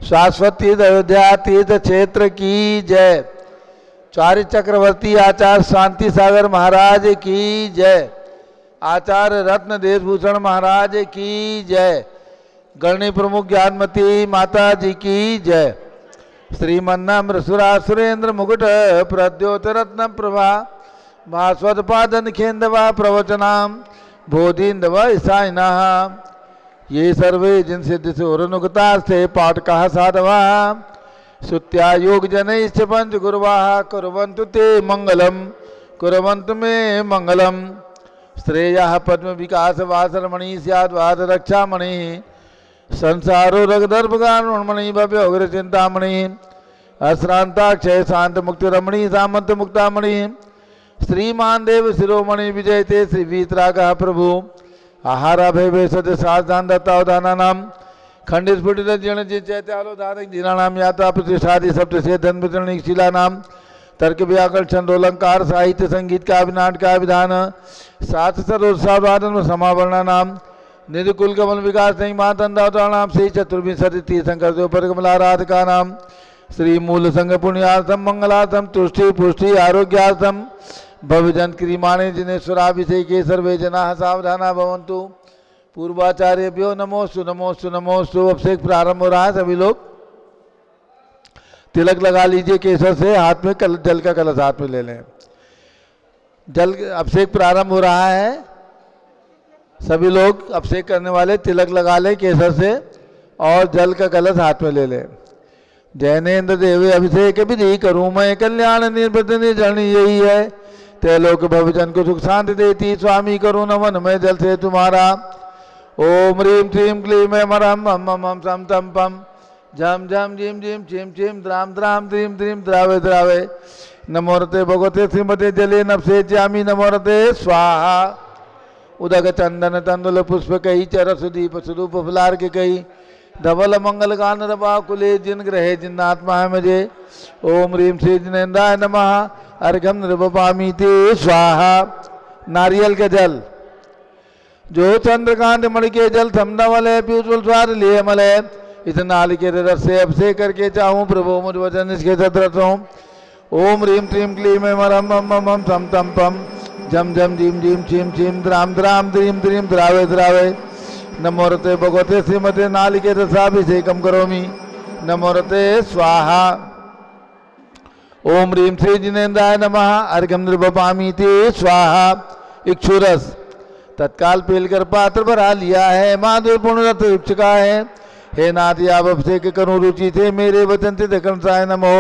शाश्वत तीर्थ अयोध्या तीर्थ क्षेत्र की जय। चार्य चक्रवर्ती आचार्य शांति सागर महाराज की जय। आचार्य रत्न देशभूषण महाराज की जय। गणनी प्रमुख ज्ञानमती माता जी की जय। श्रीमन्नम्र सुरेंद्र मुकुट प्रद्योत रत्न प्रभा भास्वत पादन खेन्दवा प्रवचनाम बोधिन्दव ईसाइना ये सर्वे जिन सिद्ध से उरनुगता से पाठ कहा साधवा सुत्या योग जनैश्च पंच गुरुवाः कुर्वन्तु ते मंगलम कुर्वन्तु मे मंगलम। श्रेयः पद्म विकास वासरमणि स्याद्वाद रक्षामणि संसारो रगदर्भगाणमणि भव्य उग्र चिंतामणि अश्रांताक्षय शांत मुक्ति रमणि सामंत मुक्तामणि श्रीमान देव शिरोमणि विजयते श्री वीतरागः प्रभु आहारा भय सत्य साधान दत्तावधाना नाम खंडित स्फुटित जीर्ण जी चैत्यालो धारक जीर्णानाम यात्रा प्रतिष्ठादि सप्त से धन वितरण शिला नाम तर्क व्याकरण छंदोलंकार साहित्य संगीत का अभिनाट का विधान सात सरोत्साहवादन समावरणा नाम निधि कुल कमल विकास नहीं महातंदावतार नाम श्री चतुर्विंशति तीर्थंकर देव परिकमलाराधिका नाम श्री मूल संघ पुण्यार्थम मंगलार्थम तुष्टि पुष्टि आरोग्यार्थम भवजन क्रीमाणे जिनेश्वराभिषेक सर्वे जना सावधाना भवन्तु। पूर्वाचार्यभ्यो नमोस्तु नमोस्तु नमोस्तु। अभिषेक प्रारंभ हो रहा है, सभी लोग तिलक लगा लीजिए केसर से, हाथ में जल का कलश हाथ में ले लें। जल अभिषेक प्रारंभ हो रहा है, सभी लोग अभिषेक करने वाले तिलक लगा लें केसर से और जल का कलश हाथ में ले लें। जैनेन्द्र देव अभिषेक विधि करूँ मैं कल्याण निर्वृत निर्जन यही है तेलोक भवजन को सुख शांति देती स्वामी करो नमन मैं जल से तुम्हारा। ओम ह्रीम श्रीम क्लीम मरम मम मम सम तम पम झम झम झिम झिम छिम छिम द्राम द्राम द्रीम द्रीम द्रावे द्रावे नमोरते भगवते श्रीमते जले नभसे ज्यामी नमोरते स्वाहा। उदक चंदन तंदुल पुष्प कही चर सुदीप स्वरूप फुलार के कही धवल मंगल गान रबा कुले जिन ग्रहे जिन्नात्मा है मुझे। ओम ह्रीम श्री जिनेन्द्राय नमः अर्घम नृपामी ते स्वाहा। नारियल के जल जो चंद्रकांत मणि के जल थमनवल है प्यूजल स्वाद लिए मल है इस नाल के रस से अभिषेक करके चाहूँ प्रभु मुझ वचन इसके सत्रसों। ओम ह्रीम क्लीम क्लीम मरम मम मम सम तम पम झम झम झीम झीम छिम छिम द्राम द्राम द्रीम द्रीम द्रावे द्रावे नमोरते भगवते श्रीमते नालिके रसाभिषेकम करोमि नमोरते स्वाहा। ओम ह्रीम श्री जिनेन्द्राय नमः अर्घम नृपामी ते स्वाहा। इक्षुरस तत्काल पीलकर पात्र भरा लिया है माधुर पूर्ण रथ चुका है। हे नाथ आप अभिषेक करूँ रुचि थे मेरे वचन से दक्षिणाय नमो।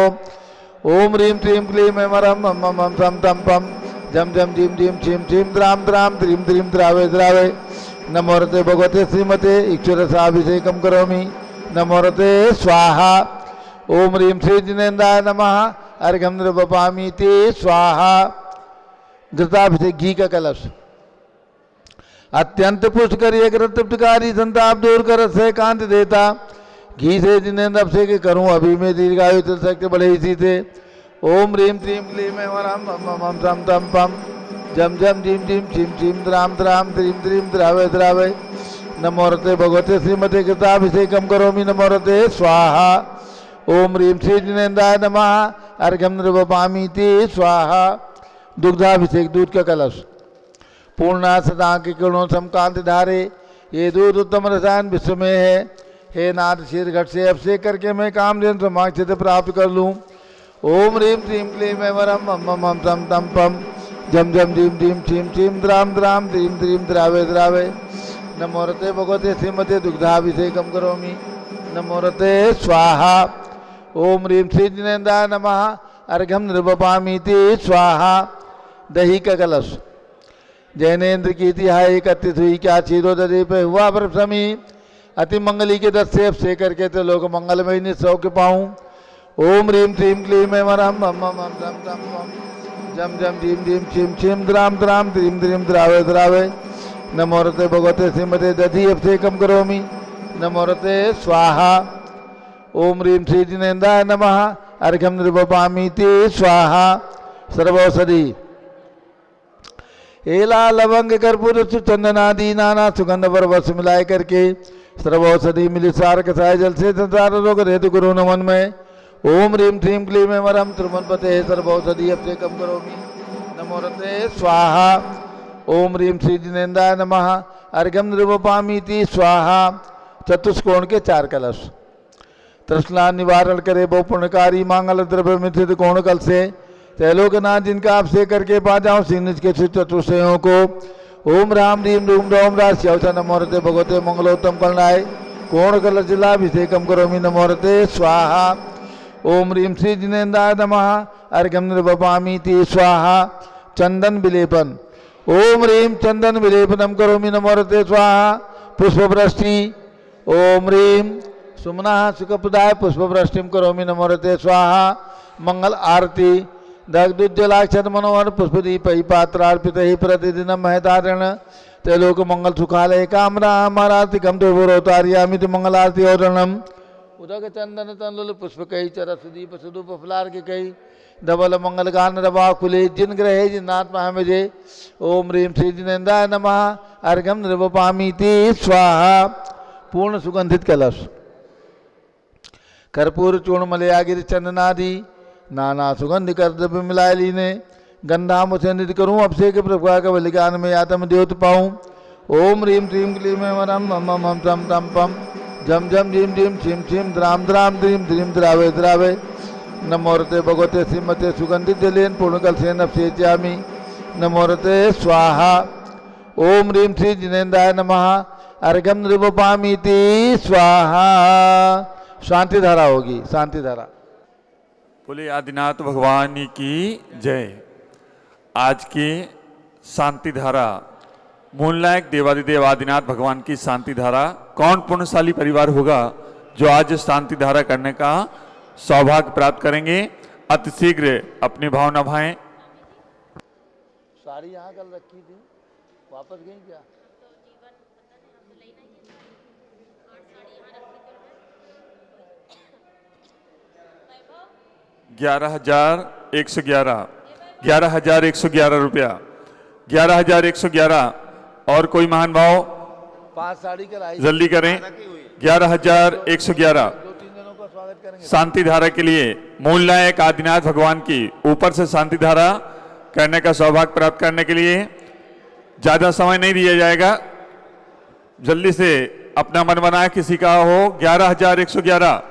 ओम ह्रीम क्लीम क्लीम मरम मम मम सम तम पम झम झम झीम झीम छिम छिम द्राम द्राम द्रीम द्रीम द्रावे द्रावे नमोरते भगवते श्रीमते इक्षुरसाभिषेकम करोमि नमोरते स्वाहा। ओम ह्रीम श्री जिनेन्द्राय नमः अर्घम नृपामी ते स्वाहा। घृताभिषेक घी का कलश अत्यंत पुष्कर एक तृप्तकारी संताप दूर कर से कांत देता घी से जिनेन्द्र अभिषेक करूं अभी में दीर्घायु चल सकते बड़े इसी थे। ओम ह्रीम क्लीम क्लीम वरम मम सम तम पम झम झम झीम झीम छिम छिम द्राम द्राम द्रीम द्रीम द्रावे द्रावे नमोरते भगवते श्रीमते कृताभिषेकम करोमि नमोरते स्वाहा। ओम ह्रीम श्री जिनेन्द्राय नमः अर्घम नृपामी ते स्वाहा। दुग्धाभिषेक दूध का कलश पूर्णा सदा के किरणों समकांत धारे ये दूध उत्तम रसायन विश्व में है। हे नाथ शीर घट से अभिषेक करके मैं कामधेनु समाक्षित प्राप्त कर लूँ। ओम ह्रीम क्लीम क्लीम वरम मम मम सम तम पम झम झम झीम झीम छिम छिम द्राम द्राम द्रीम द्रीम द्रावे द्रावे नमोरते भगवते श्रीमते दुग्धाभिषेकम करोमि नमोरते स्वाहा। ओम ह्रीम श्री जिनेन्द्राय नमः अर्घम नृपामी ते स्वाहा। दही का कलश जैनेन्द्र की तिहाई एकत्रित हुई क्या क्षीरोदधि पे हुआ प्रसमी अति मंगली के दस से अभिषेक करके तो लोग मंगलमय निसौख्य पाऊँ। ओम ह्रीम क्लीम क्लीम मरम मम मम सम तम पम झम झम झीम झीम छिम छिम द्राम द्राम द्रीम द्रीम द्रावे द्रावे नमोरते भगवते श्रीमते दधि अभिषेकम करोमि नमोरते स्वाहा। ओम ह्रीम श्री जिनेन्द्राय नमः अर्घम नृपामी ते स्वाहा। सर्वौषधि एला लवंग कर्पूर चंदनादि नाना सुगंध पर वश मिलाए करके सर्वौषधि मिलिसार कसाय जल से संसार रोग हेतु गुरु नमन में ओम रीम श्रीम क्लीम वरम त्रिमनपते सर्वौषधि अभिषेकम करोमि नमो रते स्वाहा। ओम रीम श्री जिनेन्द्राय नमः अर्घ्यम निर्वपामीति स्वाहा। चतुष्कोण के 4 कलश। तृष्णा निवारण करे बहु पुण्यकारी मांगल द्रव्य मिथित कोण कल से त्रैलोकनाथ जिनका आप से करके पा जाऊं सिंह के चतुष्टयों को। ओम राम रीम रूम रोम राश्यवच नमोरते भगवते मंगलोत्तम कलनाय कोण कलश जलाभिषेकम करोमि नमोरते स्वाहा। ओम रीम श्री जिनेन्द्राय नमः अर्घ्यम निर्वपामीति स्वाहा। चंदन विलेपन। ओम रीम चंदन विलेपनम करोमि नमोरते स्वाहा। पुष्पवृष्टि। ओम रीम सुमना सुखप्रदाय पुष्पवृष्टिम करोमि नमोरते स्वाहा। मंगल आरती। दग्धुज्जलाक्षत मनोहर पुष्पदीप पात्रार्पित ही प्रतिदिन महतारण त्रैलोक मंगल सुखालय कामना हमारातिकम देवोतारियामित मंगल आरती औरणम उदक चंदन तंडुल पुष्प कई चरस दीप सुदूप फलार के कई धवल मंगल गान रवा कुले जिन ग्रहे जिन्नात्मा विजय। ओम रीम श्री जिनेन्द्राय नमः अर्घ्यम निर्वपामीति स्वाहा। पूर्ण सुगंधित कलश। कर्पूर चूर्ण मलयागिर चंदनादि नाना सुगंध कर द्रव्य मिलाए लीने गंधाम उसे निधि करूँ अभिषेक प्रभुआ का बलिदान में आत्म द्योत पाऊँ। ओम रीम श्रीम क्लीम वरम मम मम तम तम पम जम जम झीम झीम छिम छिम द्राम द्राम द्रीम द्रीम द्रावे द्रावे नमोरते भगवते श्रीमते सुगंधित जलेन पूर्णकल सेन अभिषेच्यामि नमोरते स्वाहा। ओम रीम श्री जिनेन्द्राय नमः अर्घ्यम निर्वपामीति स्वाहा। शांति धारा होगी। शांति धारा। बोले आदिनाथ भगवान की जय। आज की शांति धारा मूलनायक देवादिदेव आदिनाथ भगवान की शांति धारा। कौन पुण्यशाली परिवार होगा जो आज शांति धारा करने का सौभाग्य प्राप्त करेंगे। अतिशीघ्र अपनी भावना भाएं। साड़ी यहाँ कल रखी थी वापस गई क्या? 11,111 रुपया। 11,111। और कोई महान भाव 5 साड़ी कराई जल्दी करें। 11,111 शांति धारा के लिए मूल नायक आदिनाथ भगवान की ऊपर से शांति धारा करने का सौभाग्य प्राप्त करने के लिए ज्यादा समय नहीं दिया जाएगा। जल्दी से अपना मन बनाए किसी का हो। 11,111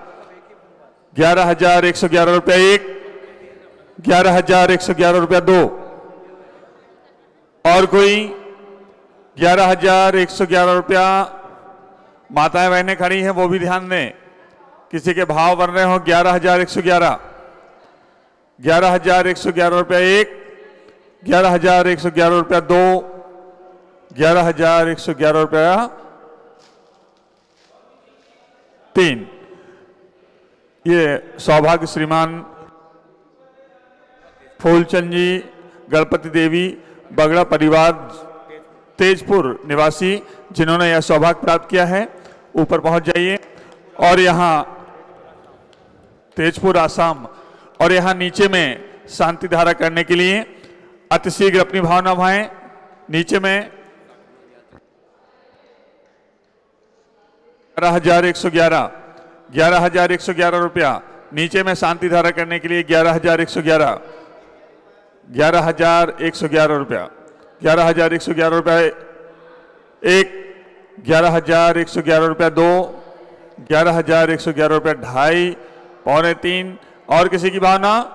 11,111 रुपया 1। 11,111 रुपया 2। और कोई 11,111 रुपया। माताएं बहनें खड़ी हैं वो भी ध्यान दें किसी के भाव बन रहे हो। 11,111 11,111 रुपया 1। 11,111 रुपया 2। 11,111 रुपया 3। ये सौभाग्य श्रीमान फूलचंद जी गणपति देवी बगड़ा परिवार तेजपुर निवासी जिन्होंने यह सौभाग्य प्राप्त किया है। ऊपर पहुंच जाइए। और यहाँ तेजपुर आसाम और यहाँ नीचे में शांति धारा करने के लिए अतिशीघ्र अपनी भावना भाएं। नीचे में 11,111 11,111 रुपया। नीचे में शांति धारा करने के लिए 11,111 11,111 रुपया। 11,111 रुपया 1। 11,111 रुपया 2। 11,111 रुपया 2.5 पौने 3। और किसी की भावना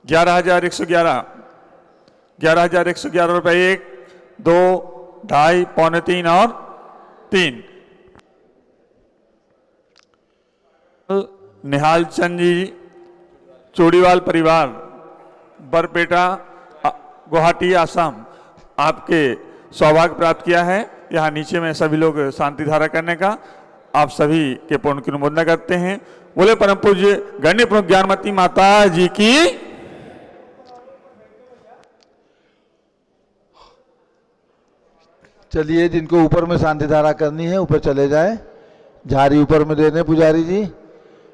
11,111 11,111 रुपया 1 2 2.5 पौने 3 और 3। निहाल चंद जी चोड़ीवाल परिवार बरपेटा गुवाहाटी आसाम आपके सौभाग्य प्राप्त किया है। यहाँ नीचे में सभी लोग शांति धारा करने का आप सभी के पूर्ण की अनुमोदना करते हैं। बोले परम पूज्य गण्य प्रमुख ज्ञानमती माता जी की। चलिए जिनको ऊपर में शांति धारा करनी है ऊपर चले जाए। झाड़ी ऊपर में देने पुजारी जी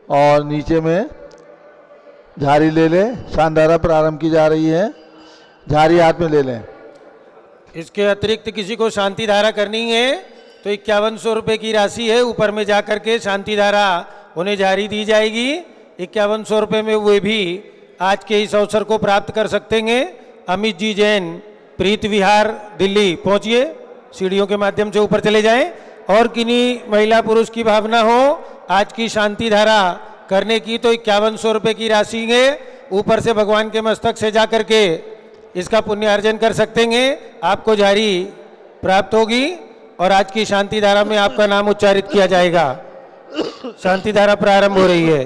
और नीचे में झाड़ी ले लें। शांति धारा प्रारंभ की जा रही है। झाड़ी हाथ में ले लें। इसके अतिरिक्त किसी को शांति धारा करनी है तो 5100 रुपये की राशि है, ऊपर में जाकर के शांति धारा उन्हें जारी दी जाएगी। 5100 रुपये में वे भी आज के इस अवसर को प्राप्त कर सकते हैं। अमित जी जैन, प्रीत विहार, दिल्ली पहुंचिए, सीढ़ियों के माध्यम से ऊपर चले जाएं। और किन्हीं महिला पुरुष की भावना हो आज की शांति धारा करने की तो 5100 रुपये की राशि है, ऊपर से भगवान के मस्तक से जा करके इसका पुण्य अर्जन कर सकते हैं, आपको जारी प्राप्त होगी और आज की शांति धारा में आपका नाम उच्चारित किया जाएगा। शांति धारा प्रारंभ हो रही है।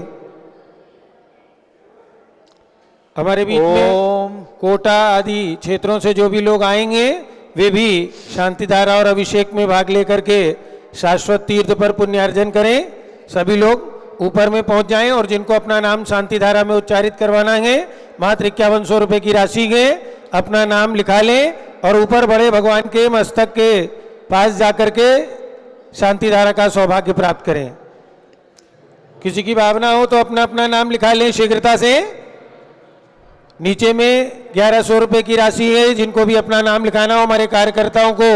हमारे बीच में कोटा आदि क्षेत्रों से जो भी लोग आएंगे वे भी शांति धारा और अभिषेक में भाग लेकर के शाश्वत तीर्थ पर पुण्यार्जन करें। सभी लोग ऊपर में पहुंच जाएं और जिनको अपना नाम शांति धारा में उच्चारित करवाना है, मात्र 5100 रुपये की राशि है, अपना नाम लिखा लें और ऊपर बड़े भगवान के मस्तक के पास जाकर के शांति धारा का सौभाग्य प्राप्त करें। किसी की भावना हो तो अपना अपना नाम लिखा लें शीघ्रता से। नीचे में 1100 रुपये की राशि है, जिनको भी अपना नाम लिखाना हो हमारे कार्यकर्ताओं को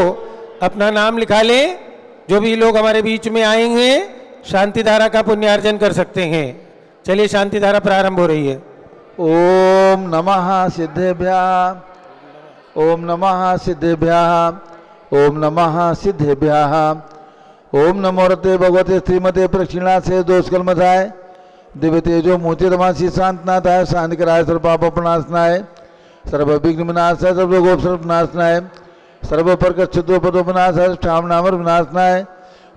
अपना नाम लिखा लें। जो भी लोग हमारे बीच में आएंगे शांति धारा का पुण्यार्जन कर सकते हैं। चलिए शांति धारा प्रारंभ हो रही है। ओम नमः सिद्धेभ्यः, ओम नमः सिद्धेभ्यः, ओम नमः सिद्धेभ्यः, ओम नमो रते भगवते श्रीमते प्रक्षिणा से दोषकलमथाय दिव्य तेजो मोतिरमासी शांतनाथाय शांतिकराय सर्व पापनाशनाय सर्व विघ्न विनाशाय सर्व गोप सर्वनाशनाय सर्व प्रकटोपनाशाय ठामनामर विनाशनाय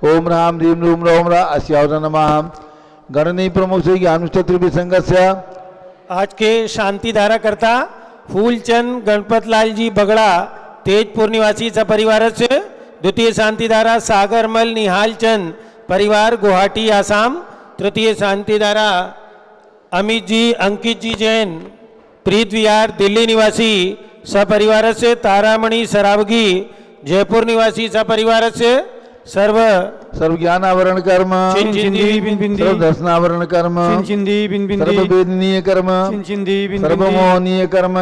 ओम राम ह्रीम रूम रोम रा अस्यावत नमः। गणनी प्रमुख से ज्ञान संगस्य आज के शांति धारा करता फूलचंद गणपत लाल जी बगड़ा तेजपुर निवासी सपरिवार से। द्वितीय शांति धारा सागरमल निहाल चंद परिवार गुवाहाटी आसाम। तृतीय शांति धारा अमित जी अंकित जी जैन प्रीत विहार दिल्ली निवासी सपरिवार से। तारामणि सरावगी जयपुर निवासी सपरिवार से। सर्व ज्ञानावरण कर्म सर्व दर्शनावरण कर्म सर्व वेदनीय कर्म सर्व मोहनीय कर्म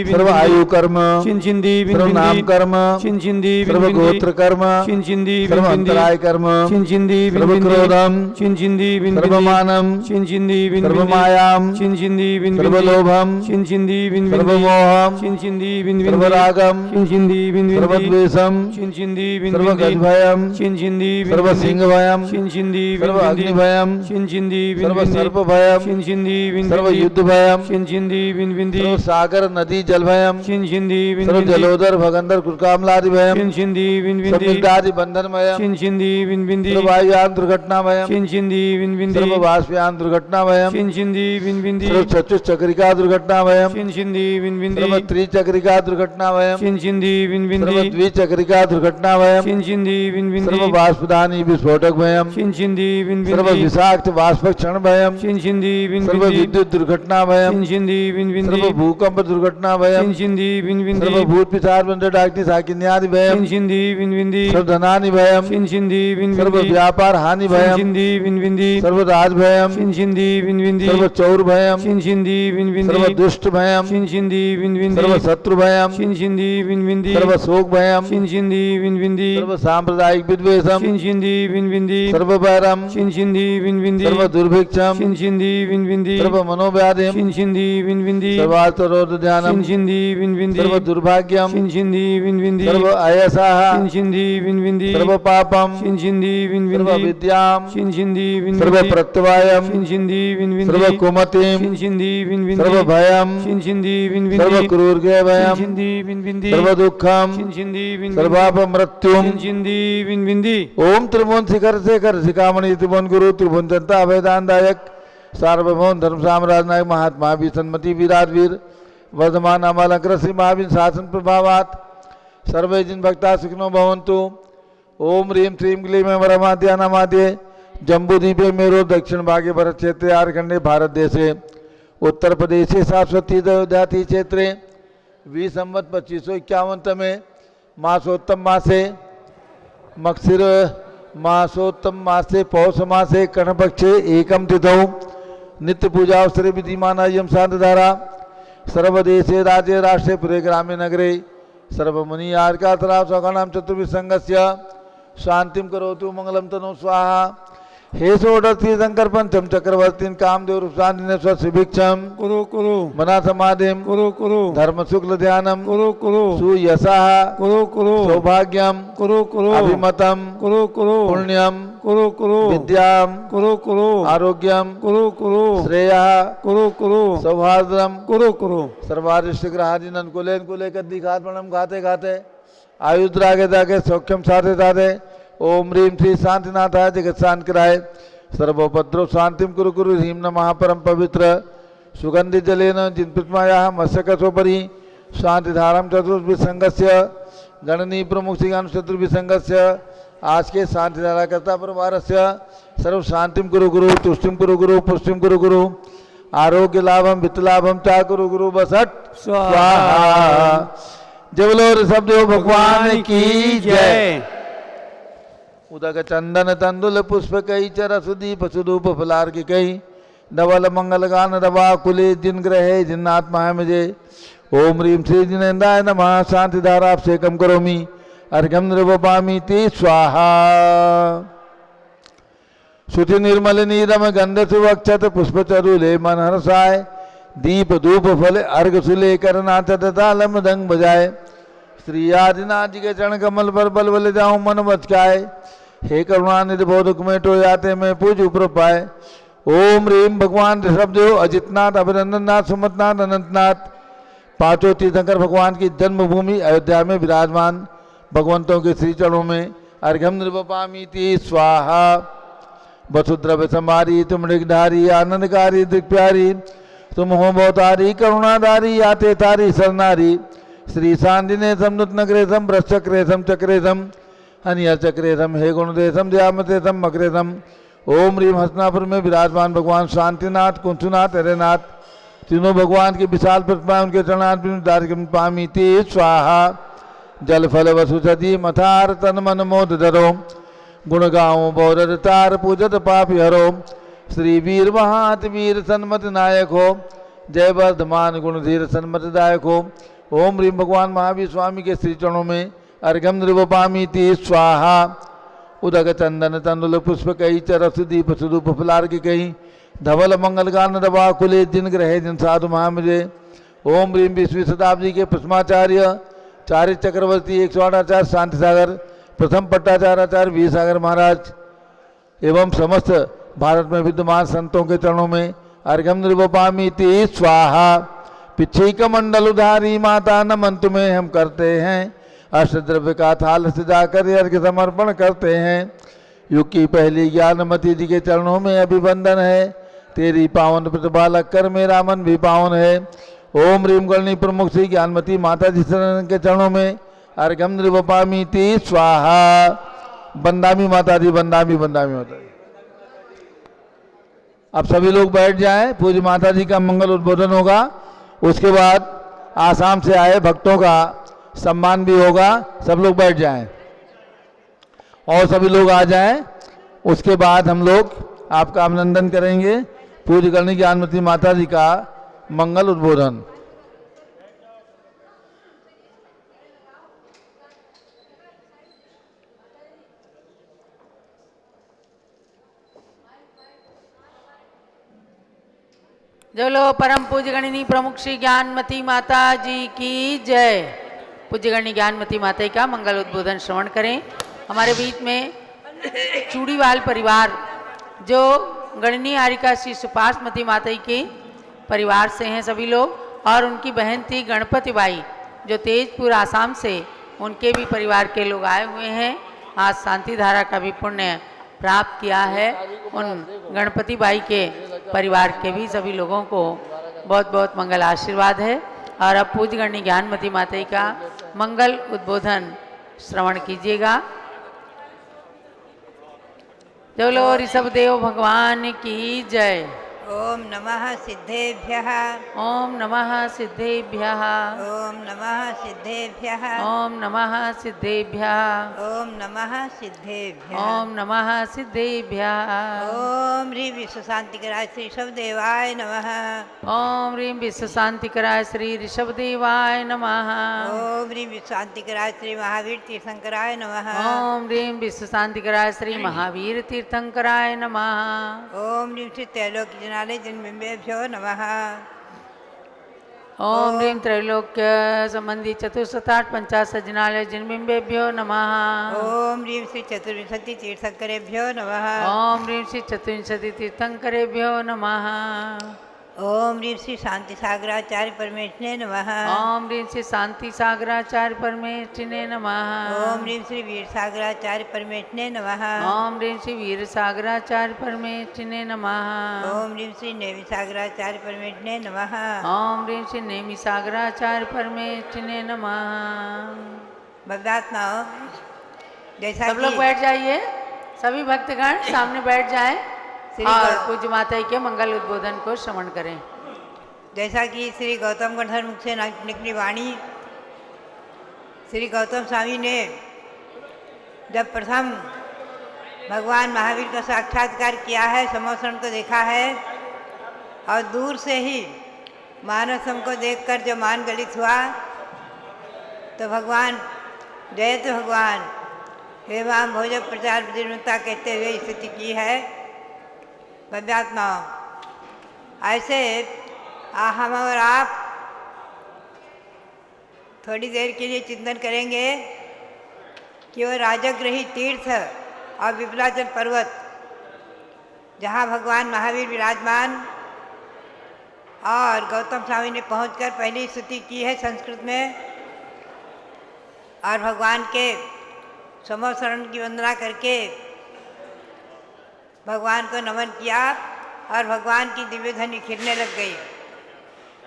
सर्व आयु कर्म सर्व नाम कर्म सर्व गोत्र कर्म सर्व अंतराय कर्म सर्व क्रोधम सर्व मानम सर्व मायाम सर्व लोभम सर्व मोहम सर्व रागम सर्व द्वेषम सर्व गजभयम सर्व सिंह भयम सर्व अग्नि भयम सर्व सर्प भयम सर्व युद्ध भयम सर्व सागर नदी जल भयम सर्व जलोदर भगंदर कुरकामलादि भयम सर्व बंधन भयम सर्व वायुयान दुर्घटना भयम सर्व वाष्पयान दुर्घटना भयम सर्व चतुश्चक्रिका दुर्घटना भयम सर्व त्रिचक्रिका दुर्घटना भयम सर्व द्विचक्रिका दुर्घटना भयम सर्व वाष्पदानी विस्फोटक भयम सर्व विषाक्त वाष्प क्षण भयम सर्व विद्युत दुर्घटना भयम सर्व भूकंप दुर्घटना भयम सर्व भूत पिशाच बंधु डाकिनी साकिन्यादि भयम सर्व धनानि भयम सर्व व्यापार हानि भयम सर्व राज भयम सर्व चौर भयम सर्व दुष्ट भयम सर्व शत्रु भयम सर्व शोक भयम सर्व सांप्रदायिक विद्वेषम सर्व वैरम सर्व दुर्भिक्षम सर्व मनोव्याधिम सर्वार्थरोध ध्यानम सर्व दुर्भाग्यम सर्व अयसः सर्व पापम सर्व विद्याम सर्व प्रत्यवायम सर्व कुमतिम सर्व भयम सर्व क्रूरगे भयम सर्व दुःखम सर्वापमृत्युम ओम त्रिभुवन शिखर शेखर शिखामणि त्रिभुवन गुरु त्रिभुवन जनता अभयदानदायक सार्वभौम धर्म साम्राज्य नायक महात्मा विसन्मति विराजवीर वर्धमान अमालंकर श्री महावीर शासन प्रभावात सर्वे जिन भक्ता सुखिनो भवन्तु। ओम ह्रीम श्रीम क्लीम वरमाद्या नमाद्ये जम्बूद्वीपे मेरो दक्षिण भागे भरत क्षेत्रे आर्खंडे भारत देशे उत्तर प्रदेशे शाश्वती दयाति क्षेत्रे वि संवत 2551 में मासोत्तम मासे मक्षिर मासोत्तम मासे पौष मासे कर्णपक्षे एकम तिथौ नित्य पूजा अवसरे विधिमान यम शांति धारा सर्वदेशे राज्ये राष्ट्रे पुरे ग्रामे नगरे सर्वमुनि आर्का तराव सौगणाम चतुर्विध संघस्य शांतिम करोतु मंगलम तनो स्वाहा। हे षोडशी शंकर पंचम चक्रवर्ती कामदेव रूपशांति स्वशिभिक्षम कुरु कुरु मना समाधिम कुरु कुरु धर्म शुक्ल ध्यानम कुरु कुरु सुयशा कुरु कुरु सौभाग्यम कुरु कुरु अभिमतम कुरु कुरु पुण्यम कुरु कुरु विद्याम कुरु कुरु आरोग्यम कुरु कुरु श्रेय कुरु कुरु सौभाद्रम कुरु कुरु सर्वारिष्ट ग्रहादीन अनुकूलन को लेकर दिखात प्रणम खाते खाते आयुद्रागे जाके सौख्यम साधे साधे ओम ह्रीम श्री शांतिनाथाय जगत शांत कराय सर्वोपद्रव शांतिम कुरु कुरु ह्रीम नमः परम पवित्र सुगंधि जलेन जिन प्रतिमाया मत्स्यकसोपरि शांतिधारम चतुर्विसंगस्य गणनी प्रमुख श्रीगान चतुर्विसंगस्य आज के शांतिधारा कर्ता परिवारस्य सर्व शांतिम कुरु गुरु तुष्टिम कुरु गुरु पुष्टिम कुरु गुरु आरोग्य लाभम वित्त लाभम चा कुरु गुरु बसट स्वाहा। जय बोलो ऋषभदेव भगवान की जय। उदक चंदन तंदुल पुष्प कई चर सुदीप सुधूप फलार की कई डबल मंगल गान रवा कुले जिन ग्रहे जिन्नात्मा है मुझे ओम ह्रीम श्री जिनेन्द्राय नमः शांति धारा अभिषेकम करोमि अर्घ्यम निर्वपामि ते स्वाहा। शुचि निर्मल नीरम गंध सुवक्षत पुष्प चरुले मन हर्षाय दीप धूप फल अर्घ सुले करनाचत तालम दंग बजाए श्री आदिनाथ जी के चरण कमल पर बल बल जाऊं मन बचकाए हे करुणानिधि बोधक में टो जाते में पूज उपर पाए ओम ह्रीम भगवान ऋषभदेव अजितनाथ अभिनंदननाथ सुमतनाथ अनंतनाथ पांचों तीर्थंकर भगवान की जन्मभूमि अयोध्या में विराजमान भगवंतों के श्री चरणों में अर्घ्यम निर्वपामि ते स्वाहा। वसुद्रव्य संभारी तुम ऋगधारी आनंदकारी दिग्प्यारी तुम हो बहुतारी करुणाधारी आते तारी सरनारी श्री शांतिने समुत नगरेशम भ्रष्टक्रेशम चक्रेशम हनिया चक्रेशम हे गुणदेशम दयामतेशम मकरेशम ओम ह्रीम हसनापुर में विराजमान भगवान शांतिनाथ कुंथुनाथ हरेनाथ तीनों भगवान की विशाल प्रतिमा उनके चरणार्थ पामी ते स्वाहा। जल फल वसु सदी मथार तन मन मोद धरो गुण गाँव बौर तार पूजत पापी हरो श्री वीर महात वीर सन्मत नायक हो जय वर्धमान गुणधीर सन्मत दायक हो। ओम ह्रीम भगवान महावीर स्वामी के श्री चरणों में अर्घ्यम निर्वपामि ते स्वाहा। उदक चंदन तंदुल पुष्प कई चरस दीप सुधूप फलार की कई धवल मंगल गान रवा कुले जिन ग्रहे जिन साधु महामुझे ओम ह्रीम 20वीं शताब्दी के प्रथमाचार्य चार्य चक्रवर्ती 108 आचार्य शांति सागर प्रथम पट्टाचार्य आचार्य वीर सागर महाराज एवं समस्त भारत में विद्यमान संतों के चरणों में अर्घ्यम निर्वपामि ते स्वाहा। पिछी मंडल उधारी माता नमन तुम्हें हम करते हैं अष्टद्रव्य का थाल सजाकर अर्घ्य समर्पण करते हैं। युग की पहली ज्ञानमती जी के चरणों में अभिवंदन है तेरी पावन प्रतिपालक कर मेरा मन भी पावन है। ओम ह्रीम गणनी प्रमुख श्री ज्ञानमती माता जी के चरणों में अर्घ्यम निर्वपामि ते स्वाहा। बंदामी माता जी बंदामी बंदामी माता जी। अब सभी लोग बैठ जाएं, पूज्य माता जी का मंगल उद्बोधन होगा, उसके बाद आसाम से आए भक्तों का सम्मान भी होगा। सब लोग बैठ जाएं और सभी लोग आ जाएं, उसके बाद हम लोग आपका अभिनंदन करेंगे। पूज्य गणनी ज्ञानमती माता जी का मंगल उद्बोधन। जो लो परम पूज्य गणनी प्रमुख श्री ज्ञानमती माता जी की जय। पूज्य गणनी ज्ञानमती माता का मंगल उद्बोधन श्रवण करें। हमारे बीच में चूड़ीवाल परिवार जो गणनी आरिका श्री सुपासमती माता के परिवार से हैं सभी लोग, और उनकी बहन थी गणपति बाई जो तेजपुर आसाम से, उनके भी परिवार के लोग आए हुए हैं। आज शांति धारा का भी पुण्य प्राप्त किया है। उन गणपति बाई के परिवार के भी सभी लोगों को बहुत बहुत मंगल आशीर्वाद है। और अब पूज्य गणनी ज्ञानमती माता का मंगल उद्बोधन श्रवण कीजिएगा। जो लो ऋषभदेव भगवान की जय। ओम नमः सिद्धेभ्यः ओम नमः सिद्धेभ्यः ओम नमः सिद्धेभ्यः ओम नमः सिद्धेभ्यः ओम नमः सिद्धेभ्यः ओम नमः सिद्धेभ्यः ओम ह्रीं विश्व शांतिकराय श्री शवदेवाय नमः ओम ह्रीं विश्व शांतिकराय श्री ऋषभदेवाय नमः ओम ह्रीं विश्व शांतिकराय श्री महावीर तीर्थंकराय नमः ओम ह्रीं विश्व शांतिकराय श्री महावीर तीर्थंकराय नमः ओम ह्रीं श्री त्रैलोक्य जनालय जन्मबिंबेभ्यो नमः ओम ह्रीं त्रैलोक्य संबंधी चतुस्सताट पंचाशत जिनालय जिनबिंबेभ्यो नमः ओम ह्रीं श्री चतुर्विंशति तीर्थंकरेभ्यो नमः ओम ह्रीं श्री चतुर्विंशति तीर्थंकरेभ्यो नमः ओम ह्रीं श्री शांति सागराचार्य परमेश्वरे नमः ओम ह्रीं श्री शांति सागराचार्य परमेष्ठिने नमः ओम ह्रीं श्री वीर सागराचार्य परमेश्वरे नमः ओम ह्रीं श्री वीर सागराचार्य परमेष्ठिने नमः ओम ह्रीं श्री नेवि सागराचार्य परमेश्वरे नमः ओम ह्रीं श्री नेमि सागराचार्य परमेष्ठिने नमः। भव्यात्माओं, जैसा सब लोग कि बैठ जाइए, सभी भक्तगण सामने बैठ जाएं श्री और गौ- पूज्य माता के मंगल उद्बोधन को श्रवण करें। जैसा कि श्री गौतम गणधर मुख से निकली वाणी, श्री गौतम स्वामी ने जब प्रथम भगवान महावीर का साक्षात्कार किया है, समोसरण को देखा है और दूर से ही मानसम को देखकर जो मान गलित हुआ, तो भगवान जयत भगवान हे वाम भोज प्रचार विदीर्णता कहते हुए स्थिति की है। भव्यात्माओं, ऐसे हम और आप थोड़ी देर के लिए चिंतन करेंगे कि वो राजगृही तीर्थ और विपुलाचल पर्वत, जहाँ भगवान महावीर विराजमान और गौतम स्वामी ने पहुंचकर पहली स्तुति की है संस्कृत में और भगवान के समोसरण की वंदना करके भगवान को नमन किया और भगवान की दिव्य ध्वनि खिलने लग गई।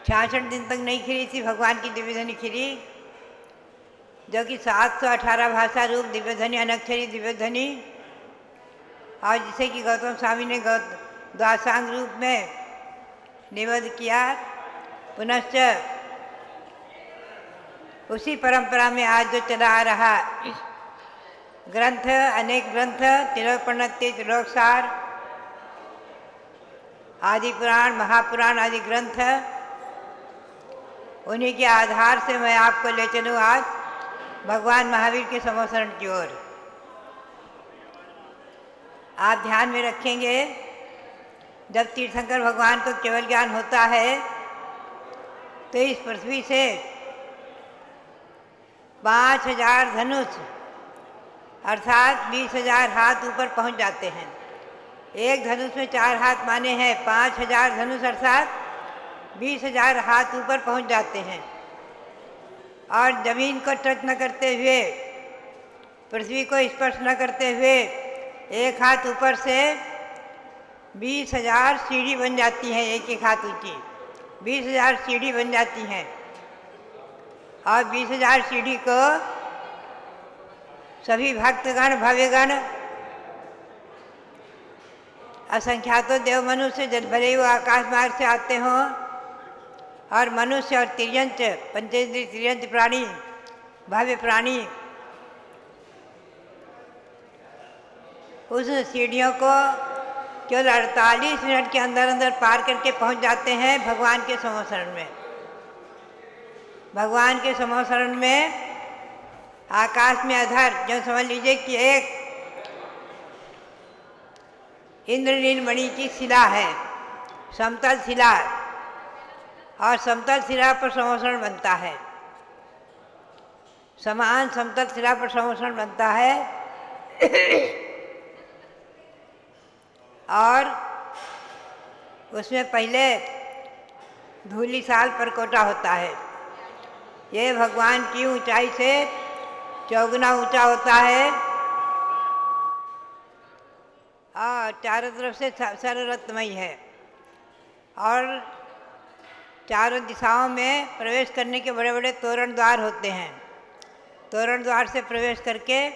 66 दिन तक नहीं खिली थी भगवान की दिव्य ध्वनि खिली, जो कि 718 भाषा रूप दिव्य ध्वनि, अनक्षरी दिव्य ध्वनि, और जिसे कि गौतम स्वामी ने द्वासांग रूप में निबद्ध किया। पुनश्च उसी परंपरा में आज जो चला आ रहा ग्रंथ, अनेक ग्रंथ, तिलोपन्नति, त्रिलोकसार, आदि पुराण, महापुराण आदि ग्रंथ, उन्हीं के आधार से मैं आपको ले चलूँ आज भगवान महावीर के समोसरण की ओर। आप ध्यान में रखेंगे, जब तीर्थंकर भगवान को केवल ज्ञान होता है तो इस पृथ्वी से 5000 धनुष अर्थात 20,000 हाथ ऊपर पहुंच जाते हैं। एक धनुष में 4 हाथ माने हैं, 5000 धनुष अर्थात 20,000 हाथ ऊपर पहुंच जाते हैं और जमीन को टच न करते हुए, पृथ्वी को स्पर्श न करते हुए एक हाथ ऊपर से 20,000 सीढ़ी बन जाती हैं, एक एक हाथ ऊंची 20,000 सीढ़ी बन जाती हैं और 20,000 सीढ़ी को सभी भक्तगण, भव्यगण, असंख्यातों देव मनुष्य जब भले वो आकाश मार्ग से आते हों और मनुष्य और तिर्यंच, पंचेंद्रिय तिर्यंच प्राणी, भव्य प्राणी उस सीढ़ियों को केवल 48 मिनट के अंदर अंदर पार करके पहुंच जाते हैं भगवान के समोसरण में। भगवान के समोसरण में आकाश में अधर, जो समझ लीजिए कि एक इंद्रनील मणि की शिला है, समतल शिला, और समतल शिला पर समोसरण बनता है, समान समतल शिला पर समोसरण बनता है और उसमें पहले धूली साल परकोटा होता है। ये भगवान की ऊंचाई से 4 गुना ऊंचा होता है और चारों तरफ से सर्वरत्नमयी है और चारों दिशाओं में प्रवेश करने के बड़े बड़े तोरण द्वार होते हैं। तोरण द्वार से प्रवेश करके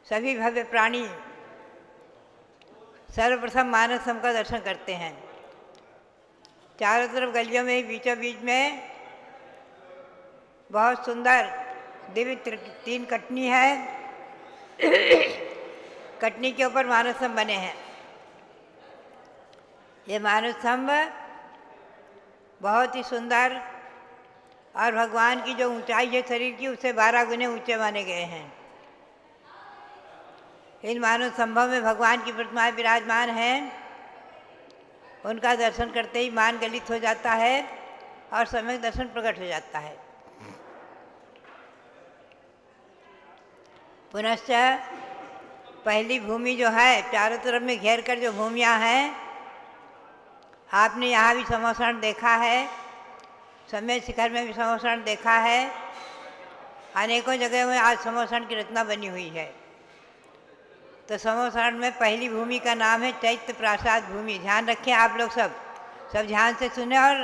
सभी भव्य प्राणी सर्वप्रथम मानस स्तंभ का दर्शन करते हैं। चारों तरफ गलियों में बीचों बीच में बहुत सुंदर दिव्य 3 कटनी है। कटनी के ऊपर मानस स्तंभ बने हैं। ये मानस स्तंभ बहुत ही सुंदर और भगवान की जो ऊंचाई है शरीर की उससे 12 गुने ऊंचे माने गए हैं। इन मानव स्तंभों में भगवान की प्रतिमाएं विराजमान हैं। उनका दर्शन करते ही मान गलित हो जाता है और सम्यक दर्शन प्रकट हो जाता है। पुनश्च पहली भूमि जो है, चारों तरफ में घेर कर जो भूमियाँ हैं, आपने यहाँ भी समोसरण देखा है, समय शिखर में भी समोसरण देखा है। अनेकों जगह में आज समोसरण की रचना बनी हुई है। तो समोसरण में पहली भूमि का नाम है चैत्य प्रासाद भूमि। ध्यान रखें आप लोग सब ध्यान से सुने और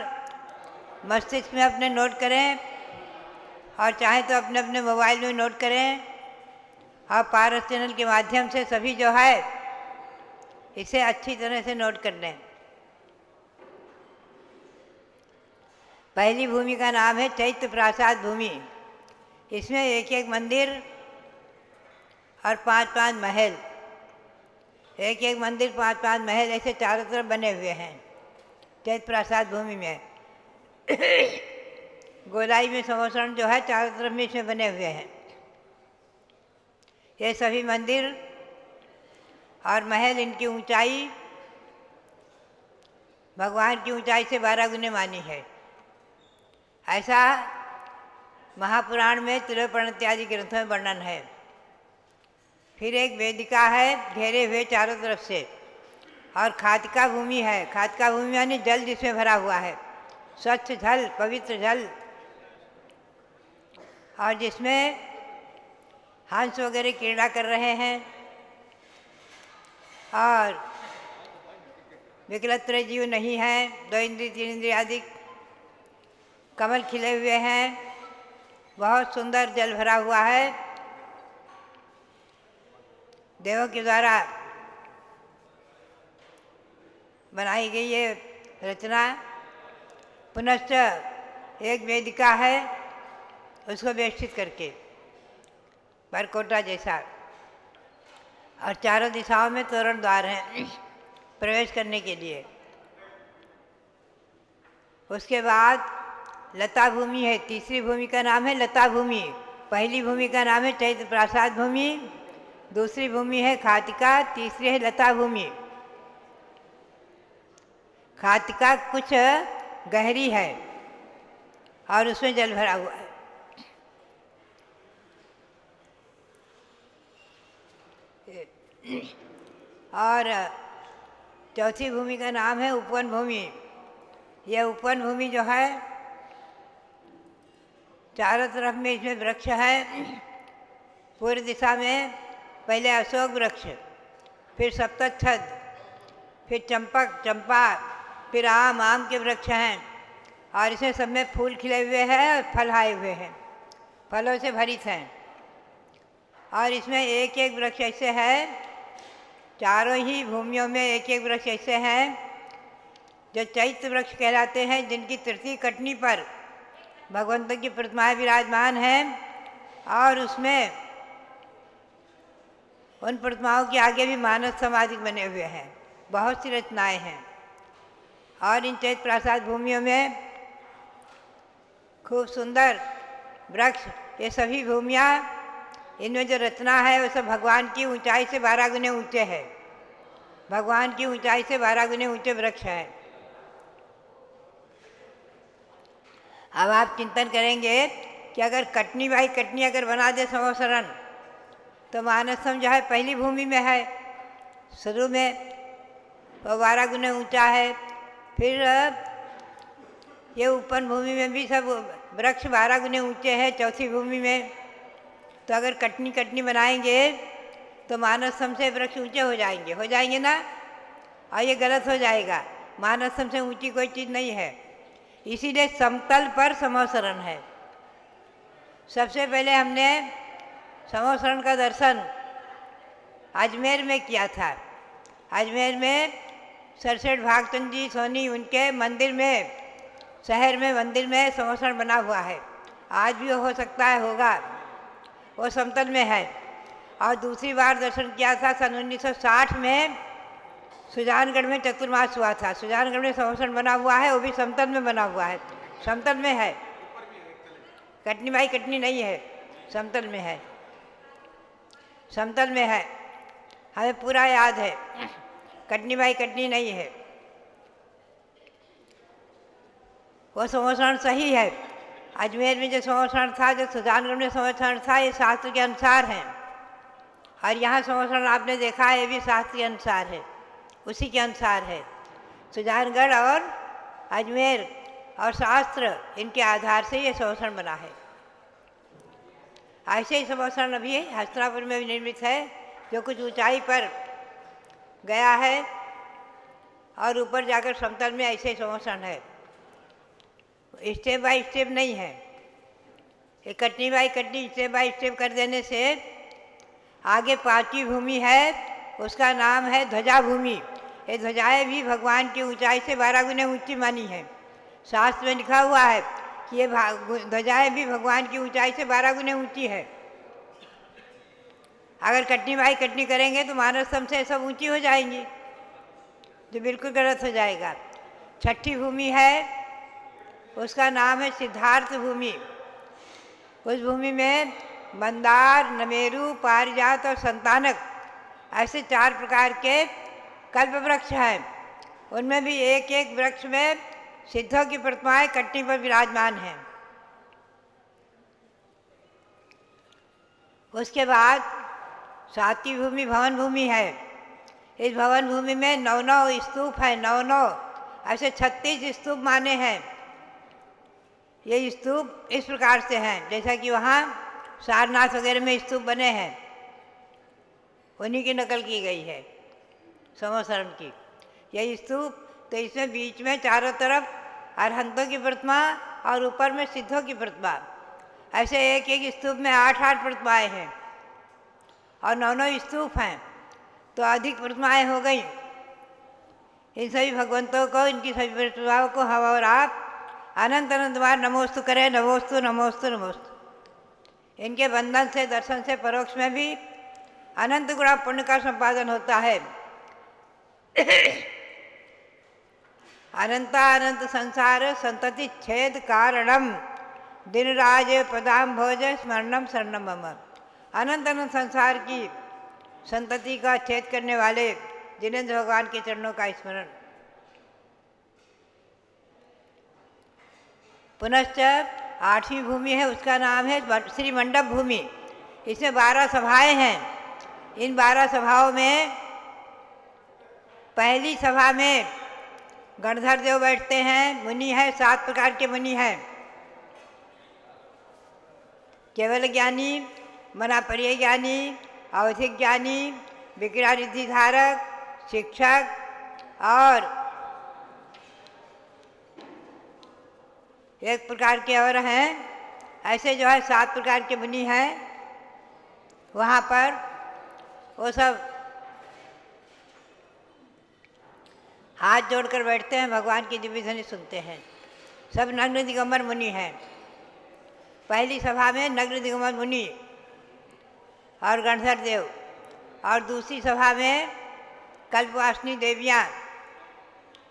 मस्तिष्क में अपने नोट करें, और चाहे तो अपने अपने मोबाइल में नोट करें, और पारस चैनल के माध्यम से सभी जो है इसे अच्छी तरह से नोट कर लें। पहली भूमि का नाम है चैत्य प्रासाद भूमि। इसमें एक एक मंदिर और 5-5 महल, एक एक मंदिर 5-5 महल ऐसे चारों तरफ बने हुए हैं चैत्य प्रासाद भूमि में। गोलाई में समोसरण जो है चारों तरफ में इसमें बने हुए हैं। ये सभी मंदिर और महल, इनकी ऊंचाई भगवान की ऊंचाई से 12 गुने मानी है। ऐसा महापुराण में तिलोपण इत्यादि ग्रंथों में वर्णन है। फिर एक वेदिका है घेरे हुए चारों तरफ से, और खातिका भूमि है। खातिका भूमि यानी जल जिसमें भरा हुआ है, स्वच्छ जल, पवित्र जल, और जिसमें हंस वगैरह क्रीड़ा कर रहे हैं, और विकलत्र जीव नहीं है, 2 इंद्रिय 3 इंद्रिय आदि, कमल खिले हुए हैं, बहुत सुंदर जल भरा हुआ है। देवों के द्वारा बनाई गई ये रचना। पुनश्च एक वेदिका है, उसको व्यवस्थित करके परकोटा जैसा, और चारों दिशाओं में तोरण द्वार हैं प्रवेश करने के लिए। उसके बाद लता भूमि है। तीसरी भूमि का नाम है लता भूमि। पहली भूमि का नाम है चैत्य प्रासाद भूमि, दूसरी भूमि है खातिका, तीसरी है लता भूमि। खातिका कुछ गहरी है और उसमें जल भरा हुआ है। और चौथी भूमि का नाम है उपवन भूमि। यह उपवन भूमि जो है चारों तरफ में इसमें वृक्ष है। पूर्व दिशा में पहले अशोक वृक्ष, फिर सप्तच्छद, फिर चंपा, फिर आम के वृक्ष हैं, और इसमें सब में फूल खिले हुए हैं और फल आए हुए हैं, फलों से भरित हैं। और इसमें एक एक वृक्ष ऐसे है, चारों ही भूमियों में एक एक वृक्ष ऐसे हैं जो चैत्य वृक्ष कहलाते हैं, जिनकी तृतीय कटनी पर भगवंतों की प्रतिमाएं विराजमान हैं, और उसमें उन प्रतिमाओं के आगे भी मानस समाधि बने हुए हैं। बहुत सी रचनाएं हैं। और इन चैत्य प्रासाद भूमियों में खूब सुंदर वृक्ष, ये सभी भूमियाँ, इनमें जो रचना है वो सब भगवान की ऊंचाई से 12 गुने ऊंचे है। भगवान की ऊंचाई से 12 गुने ऊंचे वृक्ष हैं। अब आप चिंतन करेंगे कि अगर कटनी बाई कटनी अगर बना दे समोसरण, तो मानसम जो है पहली भूमि में है, शुरू में वो 12 गुने ऊंचा है। फिर ये उपवन भूमि में भी सब वृक्ष 12 गुने ऊंचे हैं चौथी भूमि में। तो अगर कटनी कटनी बनाएंगे तो मानसम से वृक्ष ऊंचे हो जाएंगे ना, और ये गलत हो जाएगा। मानसम से ऊंची कोई चीज़ नहीं है, इसीलिए समतल पर समोसरण है। सबसे पहले हमने समोसरण का दर्शन अजमेर में किया था। अजमेर में सरसेठ भागचंद जी सोनी उनके मंदिर में, शहर में मंदिर में संवत्सरण बना हुआ है। आज भी हो सकता है होगा, वो समतल में है। और दूसरी बार दर्शन किया था सन 1960 में सुजानगढ़ में चतुर्मास हुआ था। सुजानगढ़ में संवत्सरण बना हुआ है, वो भी समतल में बना हुआ है, समतल में है। कटनी बाई कटनी नहीं है, समतल में है, समतल में है, हमें पूरा याद है। कटनी बाई कटनी नहीं है। वो संवत्सरण सही है। अजमेर में जो संवत्सरण था, जो सुजानगढ़ में संवत्सरण था, ये शास्त्र के अनुसार है। और यहाँ संवत्सरण आपने देखा है, ये भी शास्त्र के अनुसार है, उसी के अनुसार है। सुजानगढ़ और अजमेर और शास्त्र, इनके आधार से ये संवत्सरण बना है। ऐसे ही संवत्सरण अभी हस्तिनापुर में भी निर्मित है, जो कुछ ऊंचाई पर गया है और ऊपर जाकर समतल में ऐसे ही संवत्सरण है। स्टेप बाय स्टेप नहीं है। ये Katni by Katni step by step कर देने से आगे पांचवी भूमि है, उसका नाम है ध्वजा भूमि। ये ध्वजाएँ भी भगवान की ऊंचाई से 12 गुने ऊंची मानी है। शास्त्र में लिखा हुआ है कि ये ध्वजाएँ भी भगवान की ऊंचाई से 12 गुने ऊंची है। अगर कटनी बाई कटनी करेंगे तो मानव स्तंभ से सब ऊंची हो जाएंगी, जो बिल्कुल गलत हो जाएगा। छठी भूमि है, उसका नाम है सिद्धार्थ भूमि। उस भूमि में मंदार, नमेरु, पारिजात और संतानक ऐसे 4 प्रकार के कल्प वृक्ष हैं। उनमें भी एक एक वृक्ष में सिद्धों की प्रतिमाएं कटनी पर विराजमान हैं। उसके बाद 7वीं भूमि भवन भूमि है। इस भवन भूमि में 9 स्तूप है, 9 ऐसे 36 स्तूप माने हैं। ये स्तूप इस प्रकार से हैं, जैसा कि वहाँ सारनाथ वगैरह में स्तूप बने हैं, उन्हीं की नकल की गई है संवत्सरण की। यही स्तूप, तो इसमें बीच में चारों तरफ अरहंतों की प्रतिमा और ऊपर में सिद्धों की प्रतिमा, ऐसे एक एक स्तूप में 8-8 प्रतिमाएँ हैं और 9 स्तूप हैं, तो अधिक प्रतिमाएँ हो गई। इन सभी भगवंतों को, इनकी सभी प्रतिमाओं को हम और आप अनंत अनंत बार नमोस्तु करें। नमोस्तु नमोस्तु नमोस्तु। इनके बंधन से, दर्शन से परोक्ष में भी अनंत गुणा पुण्य का संपादन होता है। अनंता अनंत संसार संतति छेद कारणम दिन राज पदाम भोज स्मरणम शरणम मम। अनंत अनंत संसार की संतति का छेद करने वाले जिनेंद्र भगवान के चरणों का स्मरण। पुनश्च 8वीं भूमि है, उसका नाम है श्री मंडप भूमि। इसमें 12 सभाएं हैं। इन 12 सभाओं में पहली सभा में गणधर देव बैठते हैं, मुनि है, 7 प्रकार के मुनि हैं। केवल ज्ञानी, मनापरिय ज्ञानी, अवधिक ज्ञानी, विक्रिया रिद्धि धारक, शिक्षक और एक प्रकार के और हैं। ऐसे जो है 7 प्रकार के मुनि हैं। वहाँ पर वो सब हाथ जोड़कर बैठते हैं, भगवान की दिव्य ध्वनि सुनते हैं। सब नग्न दिगंबर मुनि हैं। पहली सभा में नग्न दिगंबर मुनि और गणधर देव, और दूसरी सभा में कल्पवासिनी देवियाँ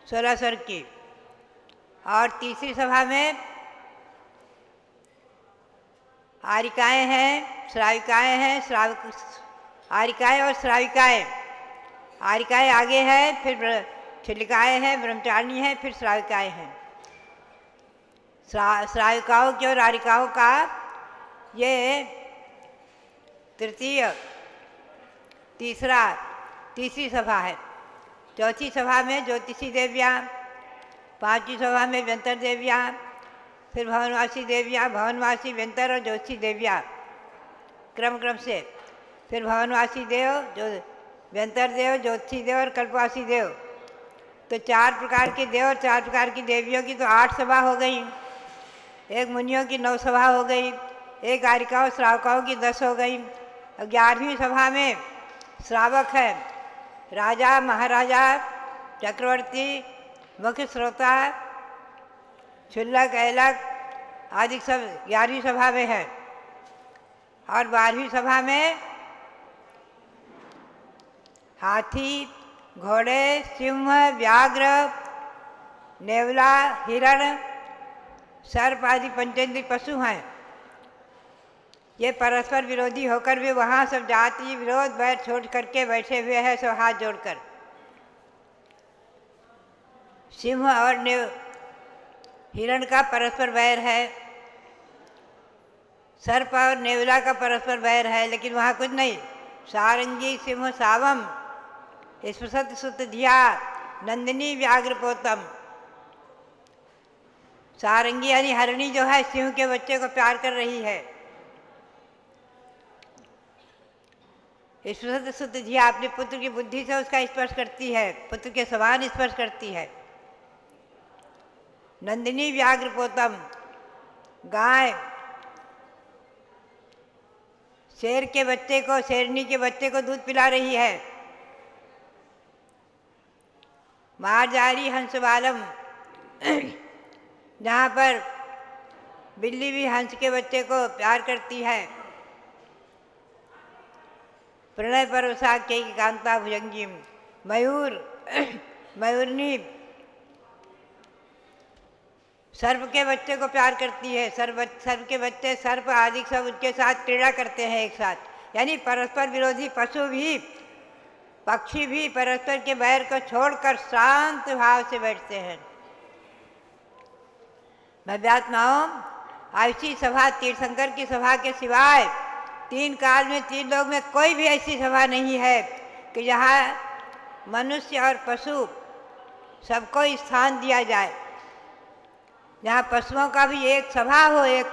16 सर की, और तीसरी सभा में आरिकाएँ हैं, श्राविकाएँ हैं, आरिकाएँ और श्राविकाएँ। आरिकाएँ आगे है, फिर छिलिकाएँ हैं, ब्रह्मचारिणी हैं, फिर श्राविकाएँ हैं। श्राविकाओं की और आरिकाओं का ये तीसरी सभा है। चौथी सभा में ज्योतिषी देवियाँ, 5वीं सभा में व्यंतर देवियाँ, फिर भवनवासी देवियाँ, भवनवासी, व्यंतर और ज्योतिषी देवियाँ क्रम से। फिर भवनवासी देव, जो व्यंतर देव, ज्योतिषी देव और कल्पवासी देव। तो 4 प्रकार के देव और 4 प्रकार की देवियों की तो 8 सभा हो गई। एक मुनियों की 9 सभा हो गई। एक आरिकाओं और श्रावकाओं की 10 हो गई। 11वीं सभा में श्रावक है, राजा महाराजा चक्रवर्ती मुख्य श्रोता क्षुल्लक ऐलक आदि सब 11वीं सभा में है। और 12वीं सभा में हाथी, घोड़े, सिंह, व्याघ्र, नेवला, हिरण, सर्प आदि पंचेंद्रिय पशु हैं। ये परस्पर विरोधी होकर भी वहाँ सब जाति विरोध बैर छोड़ करके बैठे हुए हैं, सब हाथ जोड़कर। सिंह और हिरण का परस्पर वैर है, सर्प और नेवला का परस्पर वैर है, लेकिन वहाँ कुछ नहीं। सारंगी सिंह सावम स्पृशत सुत धिया नंदिनी व्याघ्रपोतम। सारंगी यानी हरणी जो है सिंह के बच्चे को प्यार कर रही है। स्पृशत सुत धिया अपने पुत्र की बुद्धि से उसका स्पर्श करती है, पुत्र के समान स्पर्श करती है। नंदिनी व्याघ्रपोतम गाय शेर के बच्चे को, शेरनी के बच्चे को दूध पिला रही है। मार्जारी हंस बालम जहाँ पर बिल्ली भी हंस के बच्चे को प्यार करती है। प्रणय परवसा के कांता भुजंगीम मयूर मयूरनी सर्प के बच्चे को प्यार करती है। सर्प के बच्चे सर्प आदि सब उनके साथ क्रीड़ा करते हैं एक साथ। यानी परस्पर विरोधी पशु भी पक्षी भी परस्पर के बैर को छोड़कर शांत भाव से बैठते हैं। भव्यात्माओं, ऐसी सभा तीर्थंकर की सभा के सिवाय 3 काल में 3 लोग में कोई भी ऐसी सभा नहीं है कि जहाँ मनुष्य और पशु सबको स्थान दिया जाए, जहाँ पशुओं का भी एक सभा हो, एक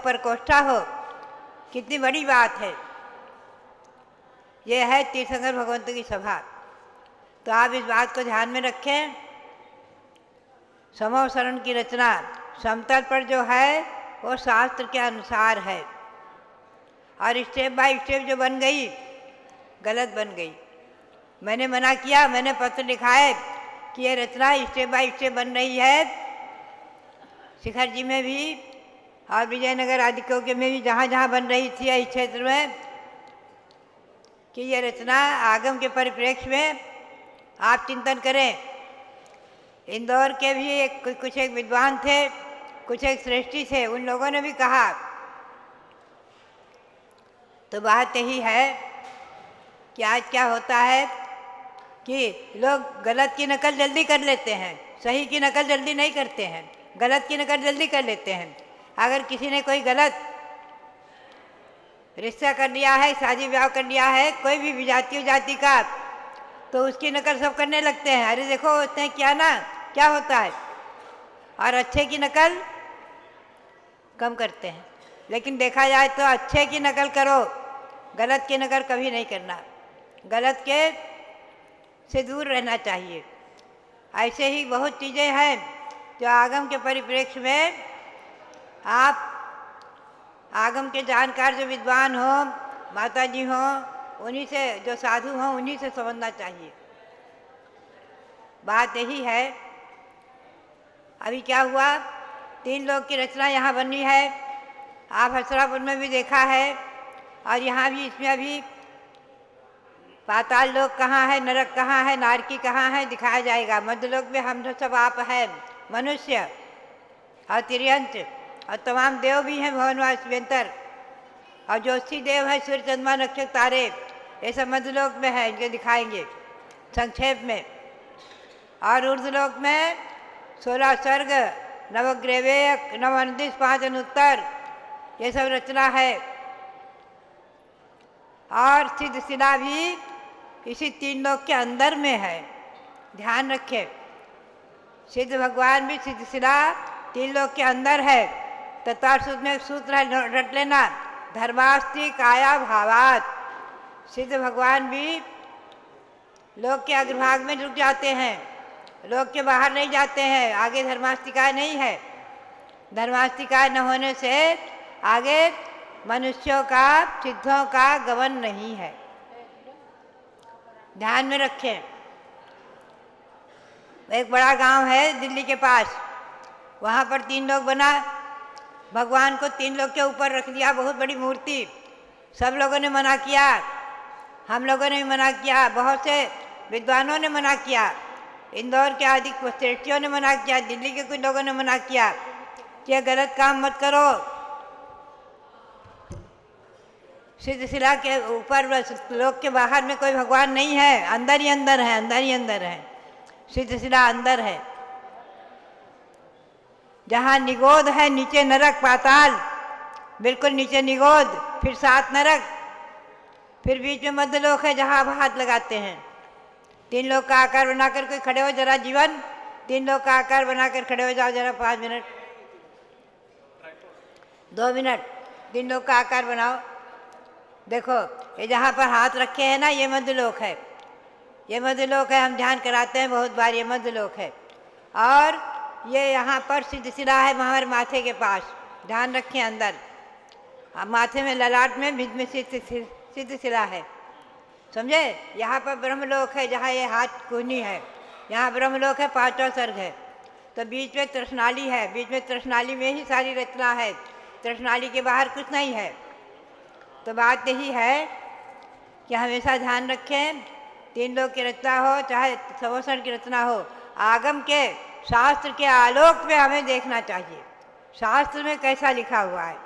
प्रकोष्ठा हो। कितनी बड़ी बात है। ये है तीर्थंकर भगवंत की सभा। तो आप इस बात को ध्यान में रखें। समो शरण की रचना समतल पर जो है वो शास्त्र के अनुसार है, और स्टेप बाय स्टेप जो बन गई गलत बन गई। मैंने मना किया, मैंने पत्र लिखा है कि ये रचना स्टेप बाय स्टेप बन रही है। शिखर जी में भी और विजयनगर आदिकों के में भी जहाँ जहाँ बन रही थी इस क्षेत्र में, कि ये रचना आगम के परिप्रेक्ष्य में आप चिंतन करें। इंदौर के भी कुछ एक विद्वान थे, कुछ एक श्रेष्ठी थे, उन लोगों ने भी कहा। तो बात यही है कि आज क्या होता है कि लोग गलत की नकल जल्दी कर लेते हैं, सही की नकल जल्दी नहीं करते हैं, गलत की नकल जल्दी कर लेते हैं। अगर किसी ने कोई गलत रिश्ता कर लिया है, शादी ब्याह कर लिया है कोई भी विजातीय जाति का, तो उसकी नकल सब करने लगते हैं। अरे देखो उसने किया ना, क्या होता है। और अच्छे की नकल कम करते हैं। लेकिन देखा जाए तो अच्छे की नकल करो, गलत की नकल कभी नहीं करना। गलत के से दूर रहना चाहिए। ऐसे ही बहुत चीज़ें हैं जो आगम के परिप्रेक्ष्य में आप आगम के जानकार जो विद्वान हो, माता जी हो, उन्हीं से, जो साधु हों उन्हीं से समझना चाहिए। बात यही है। अभी क्या हुआ, 3 लोग की रचना यहाँ बनी है। आप हसरापुर में भी देखा है, और यहाँ भी, इसमें अभी पाताल लोक कहाँ है, नरक कहाँ है, नारकी कहाँ है, दिखाया जाएगा। मध्यलोक में हम सब आप हैं, मनुष्य और तिर्यंत और तमाम देव भी हैं, भवनवास व्यंतर, और ज्योतिषी देव है, सूर्य चंद्रमा नक्षत्र तारे, ये सब मध्यलोक में है, इनके दिखाएंगे संक्षेप में। और ऊर्ध्वलोक में 16 स्वर्ग, नवग्रह, 9 5 अनुत्तर, ये सब रचना है। और सिद्ध शिला भी इसी 3 लोक के अंदर में है, ध्यान रखें। सिद्ध भगवान भी सिद्ध शिला 3 लोक के अंदर है। तत्वार्थ में सूत्र है, रट लेना, धर्मास्ति काया भावात। सिद्ध भगवान भी लोक के अग्रभाग में रुक जाते हैं, लोक के बाहर नहीं जाते हैं। आगे धर्मास्तिकाय नहीं है। धर्मास्तिकाय न होने से आगे मनुष्यों का, सिद्धों का गमन नहीं है। ध्यान में रखें। एक बड़ा गांव है दिल्ली के पास, वहाँ पर 3 लोग बना, भगवान को 3 लोग के ऊपर रख दिया, बहुत बड़ी मूर्ति। सब लोगों ने मना किया, हम लोगों ने भी मना किया, बहुत से विद्वानों ने मना किया, इंदौर के आदि श्रेष्ठियों ने मना किया, दिल्ली के कुछ लोगों ने मना किया कि यह गलत काम मत करो। सिद्धशिला के ऊपर लोक के बाहर में कोई भगवान नहीं है, अंदर ही अंदर है, अंदर ही अंदर है। सिद्धशिला अंदर है, जहाँ निगोद है, नीचे नरक पाताल, बिल्कुल नीचे निगोद, फिर 7 नरक, फिर बीच में मध्यलोक है जहाँ आप हाथ लगाते हैं। 3 लोग का आकार बनाकर कोई खड़े हो जरा जीवन, 3 लोग का आकार बनाकर खड़े हो जाओ जरा 5 मिनट, 2 मिनट, 3 लोग का आकार बनाओ। देखो ये जहाँ पर हाथ रखे हैं ना, ये मध्यलोक है, ये मध्यलोक है, हम ध्यान कराते हैं बहुत बार, ये मध्यलोक है। और ये यहाँ पर सिद्धशिला है हमारे माथे के पास, ध्यान रखें अंदर, माथे में ललाट में बीच में सिद्धशिला है, समझे। यहाँ पर ब्रह्मलोक है, जहाँ ये हाथ कुहनी है, यहाँ ब्रह्मलोक है, 5वां सर्ग है। तो बीच में तृष्णाली है, बीच में तृष्णाली में ही सारी रचना है, तृष्णाली के बाहर कुछ नहीं है। तो बात यही है कि हमेशा ध्यान रखें, 3 लोग की रचना हो चाहे सवसण की रचना हो, आगम के शास्त्र के आलोक में हमें देखना चाहिए, शास्त्र में कैसा लिखा हुआ है,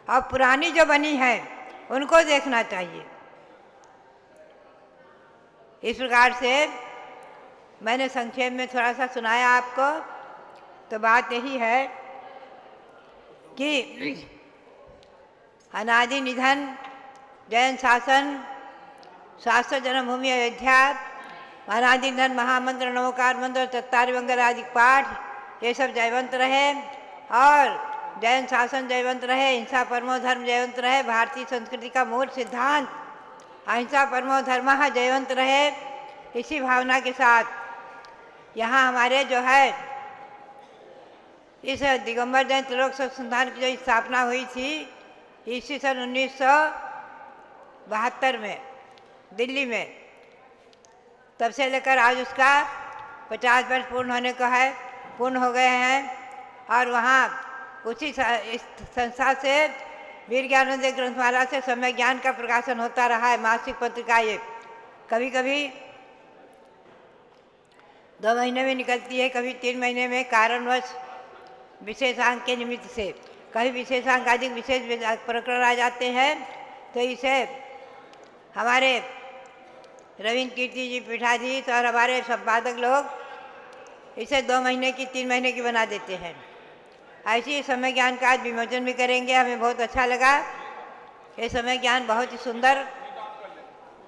और पुरानी जो बनी है उनको देखना चाहिए। इस प्रकार से मैंने संक्षेप में थोड़ा सा सुनाया आपको। तो बात यही है कि अनादि निधन, जैन शासन, शास्त्र जन्मभूमि अयोध्या, अनादि निधन महामंत्र, नवकार मंत्र, 77 मंगल आदि पाठ, ये सब जयवंत रहे, और जैन शासन जयवंत रहे, हिंसा परमो धर्म जयवंत रहे, भारतीय संस्कृति का मूल सिद्धांत अहिंसा परमो धर्म जयवंत रहे। इसी भावना के साथ यहाँ हमारे जो है इस दिगंबर जैन त्रिलोक संस्थान की जो स्थापना हुई थी ईस्वी सन 1972 में दिल्ली में, तब से लेकर आज उसका 50 वर्ष पूर्ण होने को है, पूर्ण हो गए हैं। और वहाँ उसी इस संस्था से वीर ज्ञानंद ग्रंथमाला से समय ज्ञान का प्रकाशन होता रहा है, मासिक पत्रिका। ये कभी कभी 2 महीने में निकलती है, कभी 3 महीने में, कारणवश विशेषांक के निमित्त से, कभी विशेषांक आदि विशेष प्रकरण आ जाते हैं। तो इसे हमारे रविंद्र कीर्ति जी पीठाधीश और हमारे संपादक लोग इसे 2 महीने की 3 महीने की बना देते हैं। ऐसी समय ज्ञान का आज विमोचन भी करेंगे, हमें बहुत अच्छा लगा। ये समय ज्ञान बहुत ही सुंदर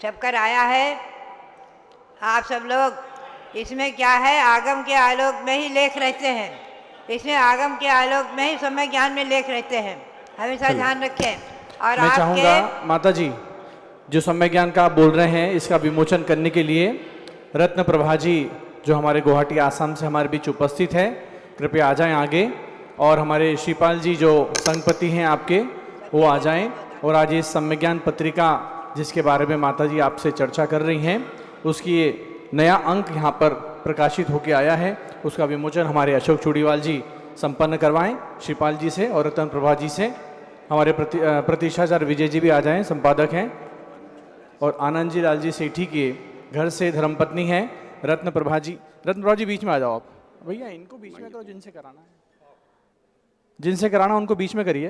छपकर आया है। आप सब लोग इसमें क्या है, आगम के आलोक में ही लेख रहते हैं, इसमें आगम के आलोक में ही समय ज्ञान में लेख रहते हैं, हमेशा ध्यान रखें। और मैं चाहूँगा माता जी, जो समय ज्ञान का आप बोल रहे हैं, इसका विमोचन करने के लिए रत्न प्रभा जी जो हमारे गुवाहाटी आसाम से हमारे बीच उपस्थित है, कृपया आ जाएं आगे। और हमारे श्रीपाल जी जो संघपति हैं आपके, वो आ जाएं। और आज ये समय ज्ञान पत्रिका जिसके बारे में माता जी आपसे चर्चा कर रही हैं, उसकी ये नया अंक यहाँ पर प्रकाशित होकर आया है, उसका विमोचन हमारे अशोक चूड़ीवाल जी संपन्न करवाएं श्रीपाल जी से और रतन प्रभा जी से। हमारे प्रतीक्षाचार्य विजय जी भी आ जाएं, संपादक हैं। और आनंद जी लाल जी सेठी के घर से धर्मपत्नी हैं रत्न प्रभा जी। रत्न प्रभा जी बीच में आ जाओ आप भैया, इनको बीच में करो, जिनसे कराना है, जिनसे कराना उनको बीच में करिए।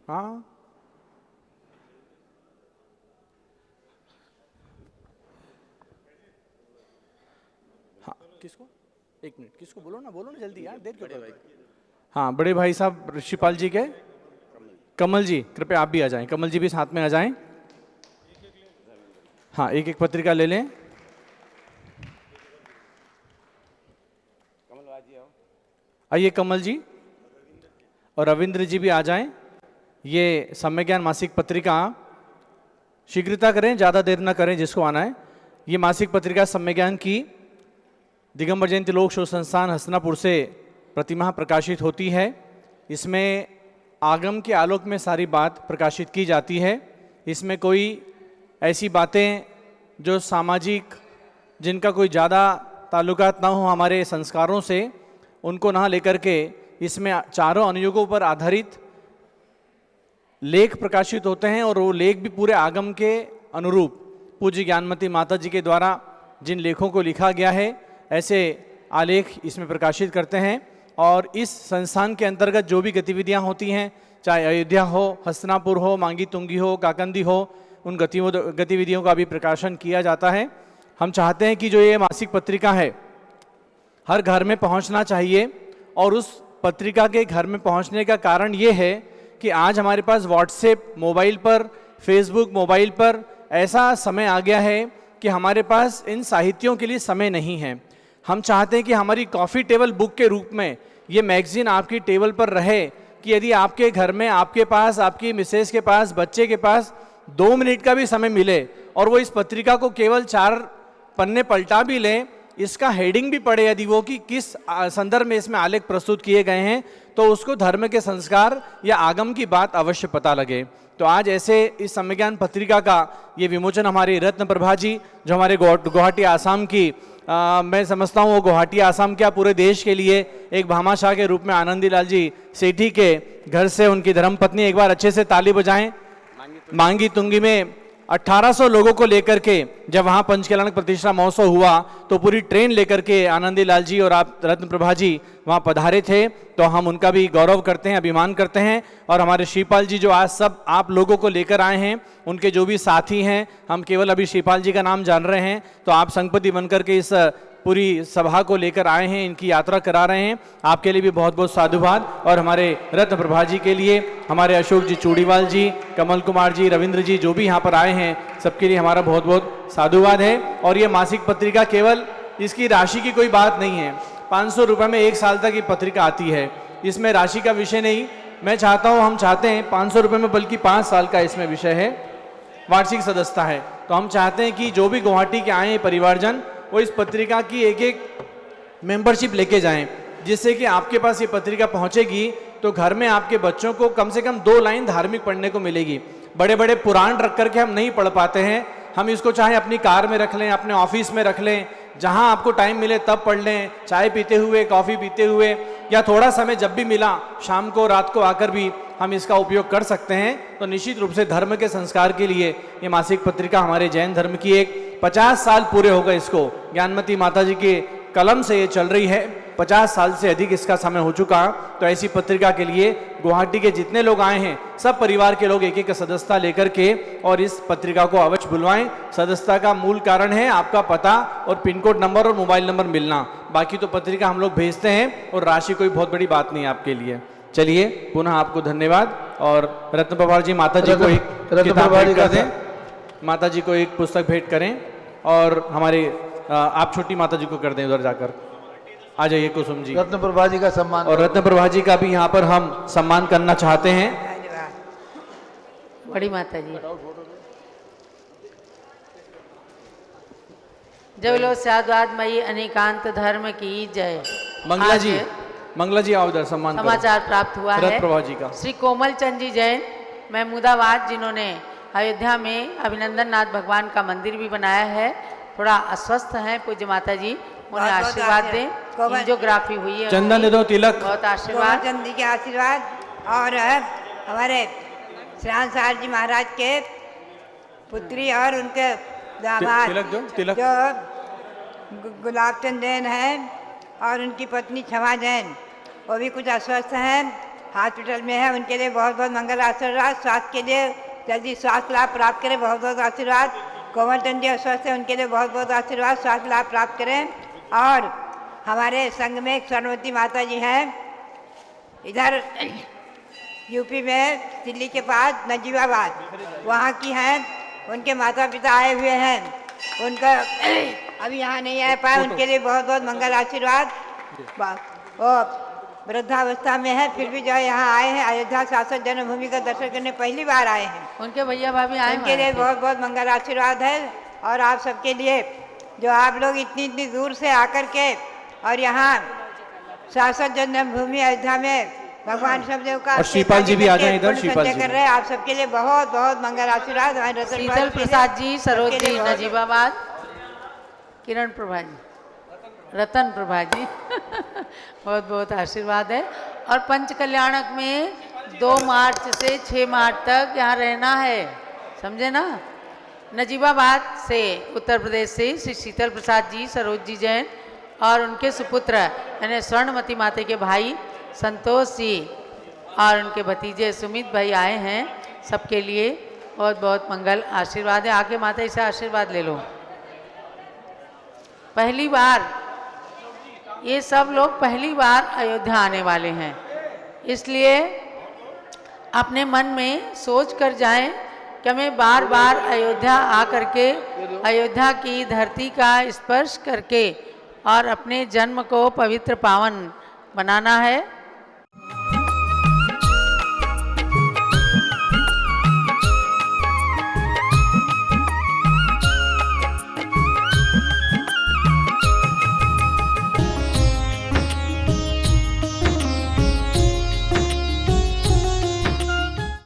हाँ हाँ, किसको? 1 मिनट, किसको? बोलो ना जल्दी यार, देर क्यों कर रहे हो? हाँ, बड़े भाई साहब ऋषिपाल जी के, कमल जी कृपया आप भी आ जाएं, कमल जी भी साथ में आ जाएं। हाँ, एक पत्रिका ले लें। आइए कमल जी और रविंद्र जी भी आ जाएं। ये समय ज्ञान मासिक पत्रिका, शीघ्रता करें, ज़्यादा देर न करें जिसको आना है। ये मासिक पत्रिका समय ज्ञान की दिगंबर जैन त्रिलोक शोध संस्थान हस्तिनापुर से प्रतिमाह प्रकाशित होती है। इसमें आगम के आलोक में सारी बात प्रकाशित की जाती है। इसमें कोई ऐसी बातें जो सामाजिक, जिनका कोई ज़्यादा ताल्लुकात ना हो हमारे संस्कारों से, उनको ना लेकर के इसमें चारों अनुयोगों पर आधारित लेख प्रकाशित होते हैं और वो लेख भी पूरे आगम के अनुरूप पूज्य ज्ञानमती माता जी के द्वारा जिन लेखों को लिखा गया है, ऐसे आलेख इसमें प्रकाशित करते हैं। और इस संस्थान के अंतर्गत जो भी गतिविधियां होती हैं, चाहे अयोध्या हो, हस्तिनापुर हो, मांगी तुंगी हो, काकंदी हो, उन गतिविधियों का भी प्रकाशन किया जाता है। हम चाहते हैं कि जो ये मासिक पत्रिका है हर घर में पहुंचना चाहिए, और उस पत्रिका के घर में पहुंचने का कारण ये है कि आज हमारे पास व्हाट्सएप मोबाइल पर, फेसबुक मोबाइल पर ऐसा समय आ गया है कि हमारे पास इन साहित्यों के लिए समय नहीं है। हम चाहते हैं कि हमारी कॉफ़ी टेबल बुक के रूप में ये मैगजीन आपकी टेबल पर रहे, कि यदि आपके घर में, आपके पास, आपकी मिसेस के पास, बच्चे के पास 2 मिनट का भी समय मिले और वो इस पत्रिका को केवल 4 पन्ने पलटा भी लें, इसका हेडिंग भी पढ़े यदि वो कि किस संदर्भ में इसमें आलेख प्रस्तुत किए गए हैं, तो उसको धर्म के संस्कार या आगम की बात अवश्य पता लगे। तो आज ऐसे इस सम्यज्ञान पत्रिका का ये विमोचन हमारे रत्न प्रभा जी, जो हमारे गुवाहाटी आसाम की, मैं समझता हूँ वो गुवाहाटी आसाम क्या पूरे देश के लिए एक भामाशाह के रूप में आनंदी लाल जी सेठी के घर से उनकी धर्मपत्नी, एक बार अच्छे से ताली बजाएं, मांगी तुंगी में 1800 लोगों को लेकर के जब वहाँ पंचकल्याणक प्रतिष्ठा महोत्सव हुआ तो पूरी ट्रेन लेकर के आनंदी लाल जी और आप रत्न प्रभा जी वहाँ पधारे थे। तो हम उनका भी गौरव करते हैं, अभिमान करते हैं। और हमारे श्रीपाल जी जो आज सब आप लोगों को लेकर आए हैं, उनके जो भी साथी हैं, हम केवल अभी श्रीपाल जी का नाम जान रहे हैं, तो आप संगपति बनकर के इस पूरी सभा को लेकर आए हैं, इनकी यात्रा करा रहे हैं। आपके लिए भी बहुत बहुत साधुवाद। और हमारे रत्न प्रभा जी के लिए हमारे अशोक जी चूड़ीवाल जी, कमल कुमार जी, रविंद्र जी जो भी यहाँ पर आए हैं, सबके लिए हमारा बहुत बहुत साधुवाद है। और ये मासिक पत्रिका केवल इसकी राशि की कोई बात नहीं है, 500 रुपये में 1 साल तक ये पत्रिका आती है, इसमें राशि का विषय नहीं। मैं चाहता हूँ, हम चाहते हैं 500 रुपये में, बल्कि 5 साल का इसमें विषय है, वार्षिक सदस्यता है। तो हम चाहते हैं कि जो भी गुवाहाटी के आए हैं परिवारजन, वो इस पत्रिका की एक मेंबरशिप लेके जाएं, जिससे कि आपके पास ये पत्रिका पहुंचेगी तो घर में आपके बच्चों को कम से कम 2 लाइन धार्मिक पढ़ने को मिलेगी। बड़े बड़े पुराण रख करके हम नहीं पढ़ पाते हैं, हम इसको चाहे अपनी कार में रख लें, अपने ऑफिस में रख लें, जहां आपको टाइम मिले तब पढ़ लें, चाय पीते हुए, कॉफ़ी पीते हुए, या थोड़ा समय जब भी मिला शाम को, रात को आकर भी हम इसका उपयोग कर सकते हैं। तो निश्चित रूप से धर्म के संस्कार के लिए ये मासिक पत्रिका हमारे जैन धर्म की 50 साल पूरे हो गए इसको, ज्ञानमती माता जी के कलम से ये चल रही है, 50 साल से अधिक इसका समय हो चुका। तो ऐसी पत्रिका के लिए गुवाहाटी के जितने लोग आए हैं, सब परिवार के लोग एक सदस्यता लेकर के और इस पत्रिका को अवश्य बुलवाएं। सदस्यता का मूल कारण है आपका पता और पिन कोड नंबर और मोबाइल नंबर मिलना, बाकी तो पत्रिका हम लोग भेजते हैं और राशि कोई बहुत बड़ी बात नहीं आपके लिए। चलिए पुनः आपको धन्यवाद। और रत्न प्रभा जी माता जी को एक किताब भेंट कर दें, माता जी को एक पुस्तक भेंट करें, और हमारे आप छोटी माता जी को कर दें उधर जाकर। आ जाइए कुसुम जी। रत्न प्रभा जी का सम्मान, और रत्न प्रभा जी का भी यहाँ पर हम सम्मान करना चाहते हैं। बड़ी माता जी, जय बोलो साधुवाद मई अनेकांत धर्म की जय। मंगला जी, मंगला जी आओ इधर, सम्मान करो। समाचार प्राप्त हुआ है रत्न प्रभा जी का। श्री कोमल चंद जी जैन महमूदाबाद, जिन्होंने अयोध्या में अभिनंदन नाथ भगवान का मंदिर भी बनाया है, थोड़ा अस्वस्थ हैं पूज्य माता जी, उन्हें आशीर्वाद दें। एंजियोग्राफी हुई है, चंदन दे दो, तिलक। बहुत आशीर्वाद, चंद जी के आशीर्वाद। और हमारे श्रेयांश जी महाराज के पुत्री और उनके दामाद तिलक दो, तिलक। जो गुलाब चंद जैन हैं और उनकी पत्नी क्षमा जैन, वो भी कुछ अस्वस्थ हैं, हॉस्पिटल में है। उनके लिए बहुत बहुत मंगल आशीर्वाद, स्वास्थ्य के लिए जल्दी स्वास्थ्य लाभ प्राप्त करें, बहुत बहुत आशीर्वाद। कोमल चंद जी अस्वस्थ है, उनके लिए बहुत बहुत आशीर्वाद, स्वास्थ्य लाभ प्राप्त करें। और हमारे संघ में एक स्वर्णवती माता जी हैं, इधर यूपी में दिल्ली के पास नजीबाबाद, वहाँ की हैं। उनके माता पिता आए हुए हैं, उनका अभी यहाँ नहीं आ पाए, उनके लिए बहुत बहुत मंगल आशीर्वाद। वो वृद्धावस्था में है, फिर भी जो यहाँ आए हैं, अयोध्या शासक जन्मभूमि का दर्शन करने पहली बार आए हैं। उनके भैया भाभी आए, उनके लिए बहुत बहुत मंगल आशीर्वाद है। और आप सबके लिए, जो आप लोग इतनी दूर से आकर के और यहाँ शासक जन्मभूमि अयोध्या में भगवान सब देव का और श्रीपाल जी भी आ जाएं इधर, श्रीपाल जी। कर रहे हैं आप सबके लिए बहुत बहुत मंगल आशीर्वाद। हमारे रतन शीतल प्रसाद जी, सरोज सबके जी, लिए बहुत- नजीबाबाद, किरण प्रभा जी, रतन प्रभा जी बहुत बहुत आशीर्वाद है। और पंच कल्याणक में 2 मार्च से 6 मार्च तक यहाँ रहना है, समझे ना। नजीबाबाद से, उत्तर प्रदेश से श्री शीतल प्रसाद जी, सरोज जी जैन और उनके सुपुत्र यानी स्वर्णमती माता के भाई संतोष जी और उनके भतीजे सुमित भाई आए हैं। सबके लिए बहुत बहुत मंगल आशीर्वाद है। आके माता से आशीर्वाद ले लो। पहली बार ये सब लोग पहली बार अयोध्या आने वाले हैं, इसलिए अपने मन में सोच कर जाएं कि हमें बार बार अयोध्या आ करके अयोध्या की धरती का स्पर्श करके और अपने जन्म को पवित्र पावन बनाना है।